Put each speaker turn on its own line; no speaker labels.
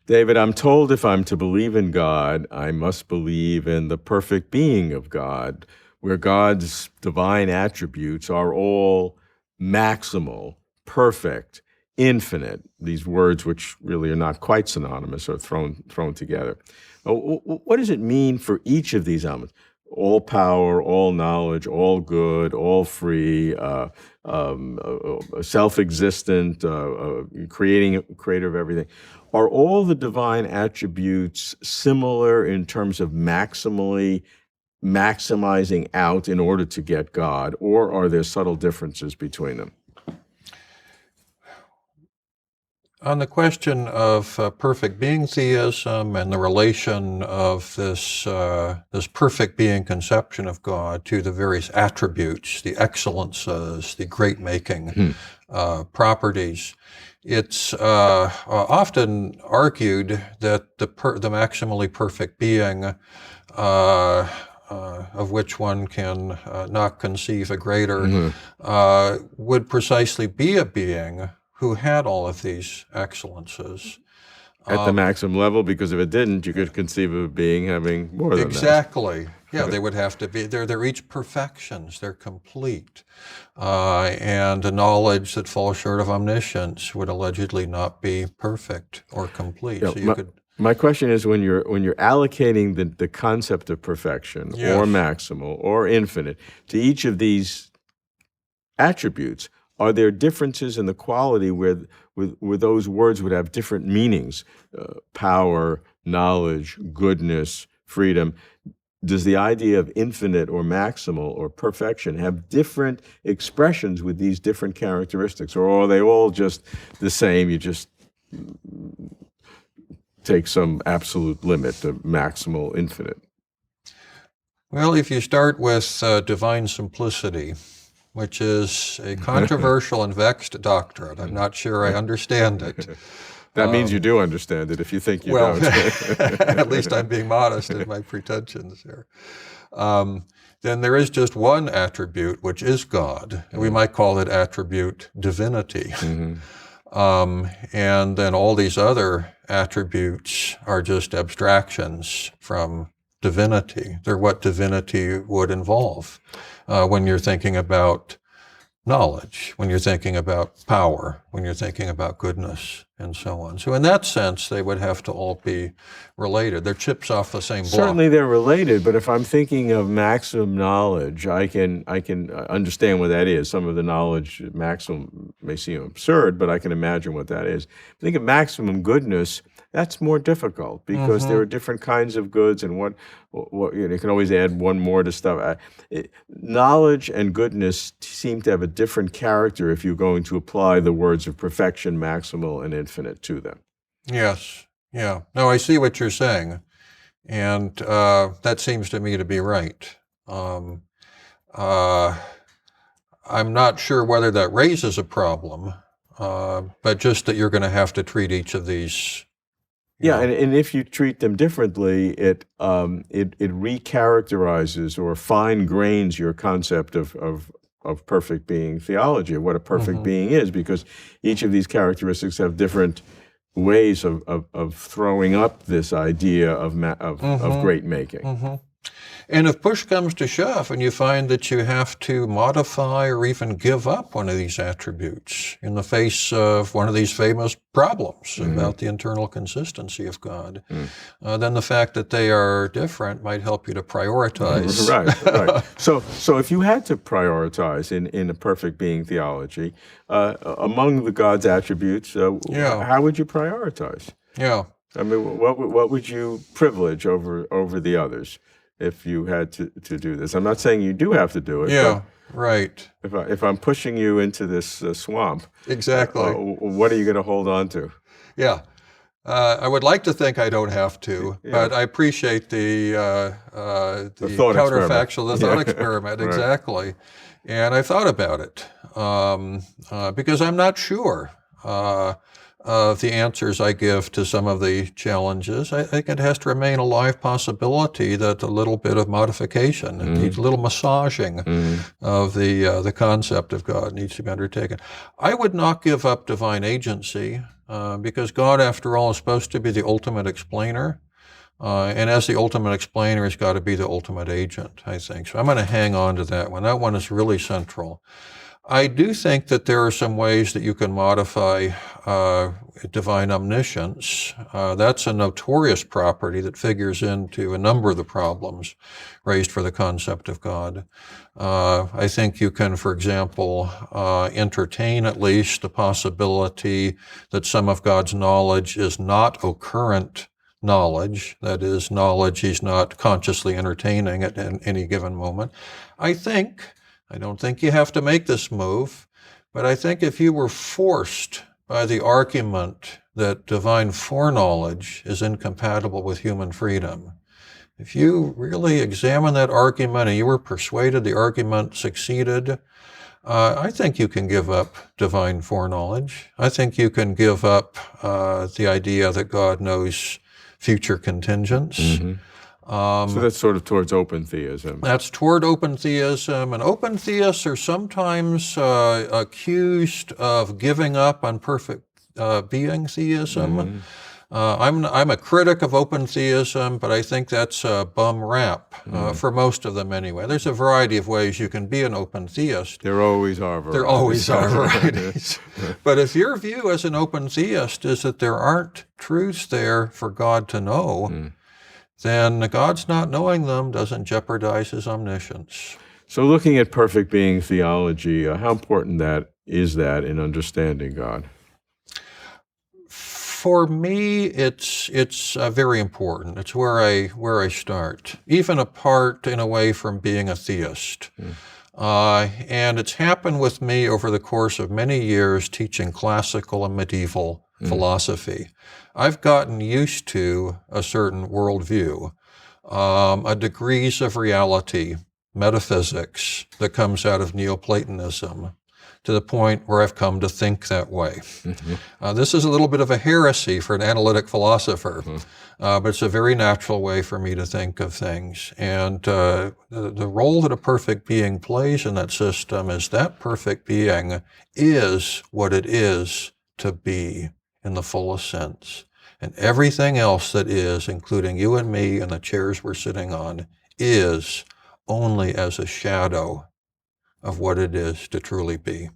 David, I'm told if I'm to believe in God, I must believe in the perfect being of God, where God's divine attributes are all maximal, perfect, infinite. These words, which really are not quite synonymous, are thrown together. What does it mean for each of these elements? All power, all knowledge, all good, all free, self-existent, creator of everything. Are all the divine attributes similar in terms of maximally maximizing out in order to get God, or are there subtle differences between them?
On the question of perfect being theism and the relation of this perfect being conception of God to the various attributes, the excellences, the great-making properties, it's often argued that the maximally perfect being, of which one can not conceive a greater, would precisely be a being who had all of these excellences.
At the maximum level, because if it didn't, you could conceive of a being having more than that.
Exactly. Yeah, they would have to be, they're each perfections, they're complete. And a knowledge that falls short of omniscience would allegedly not be perfect or complete.
Yeah,
so you could.
My question is, when you're allocating the concept of perfection,
Yes.
or maximal or infinite to each of these attributes, are there differences in the quality where those words would have different meanings? Power, knowledge, goodness, freedom. Does the idea of infinite or maximal or perfection have different expressions with these different characteristics, or are they all just the same? You just take some absolute limit, the maximal, infinite.
Well, if you start with divine simplicity, which is a controversial and vexed doctrine, I'm not sure I understand it.
That means you do understand it if you think you
well,
don't.
At least I'm being modest in my pretensions here. Then there is just one attribute, which is God. And we might call it attribute divinity. And then all these other attributes are just abstractions from divinity. They're what divinity would involve when you're thinking about knowledge, when you're thinking about power, when you're thinking about goodness, and so on. So in that sense, they would have to all be related. They're chips off the same block.
Certainly they're related, but if I'm thinking of maximum knowledge, I can understand what that is. Some of the knowledge maximum may seem absurd, but I can imagine what that is. Think of maximum goodness. That's more difficult because there are different kinds of goods, and what you can always add one more to stuff. Knowledge and goodness seem to have a different character if you're going to apply the words of perfection, maximal, and infinite to them.
Yes. Yeah. No, I see what you're saying, and that seems to me to be right. I'm not sure whether that raises a problem, but just that you're going to have to treat each of these.
Yeah, and if you treat them differently, it recharacterizes or fine-grains your concept of perfect being theology, of what a perfect being is, because each of these characteristics have different ways of throwing up this idea of great making.
And if push comes to shove and you find that you have to modify or even give up one of these attributes in the face of one of these famous problems about the internal consistency of God, then the fact that they are different might help you to prioritize.
Right. So if you had to prioritize in a perfect being theology, among the God's attributes, how would you prioritize?
Yeah.
I mean, what would you privilege over the others if you had to do this? I'm not saying you do have to do it.
Yeah, right.
If I'm pushing you into this swamp,
exactly,
what are you going to hold on to?
Yeah, I would like to think I don't have to, but I appreciate the counterfactual, the thought experiment, exactly. And I thought about it because I'm not sure of the answers I give to some of the challenges. I think it has to remain a live possibility that a little bit of modification, needs a little massaging of the concept of God needs to be undertaken. I would not give up divine agency. because God, after all, is supposed to be the ultimate explainer. And as the ultimate explainer, he's got to be the ultimate agent, I think. So I'm going to hang on to that one. That one is really central. I do think that there are some ways that you can modify divine omniscience. That's a notorious property that figures into a number of the problems raised for the concept of God. I think you can, for example, entertain at least the possibility that some of God's knowledge is not occurrent knowledge, that is, knowledge he's not consciously entertaining at any given moment. I don't think you have to make this move, but I think if you were forced by the argument that divine foreknowledge is incompatible with human freedom, if you really examine that argument and you were persuaded the argument succeeded, I think you can give up divine foreknowledge. I think you can give up the idea that God knows future contingents.
Mm-hmm. So that's sort of towards open theism.
That's toward open theism, and open theists are sometimes accused of giving up on perfect being theism.
Mm-hmm.
I'm a critic of open theism, but I think that's a bum rap for most of them anyway. There's a variety of ways you can be an open theist.
There always are varieties.
There always are varieties. But if your view as an open theist is that there aren't truths there for God to know, then God's not knowing them doesn't jeopardize his omniscience.
So looking at perfect being theology, how important is that in understanding God?
For me, it's very important. It's where I start, even apart in a way from being a theist. And it's happened with me over the course of many years teaching classical and medieval philosophy. I've gotten used to a certain worldview, a degrees of reality, metaphysics that comes out of Neoplatonism, to the point where I've come to think that way. This is a little bit of a heresy for an analytic philosopher, but it's a very natural way for me to think of things. And the role that a perfect being plays in that system is that perfect being is what it is to be in the fullest sense. And everything else that is, including you and me and the chairs we're sitting on, is only as a shadow of what it is to truly be.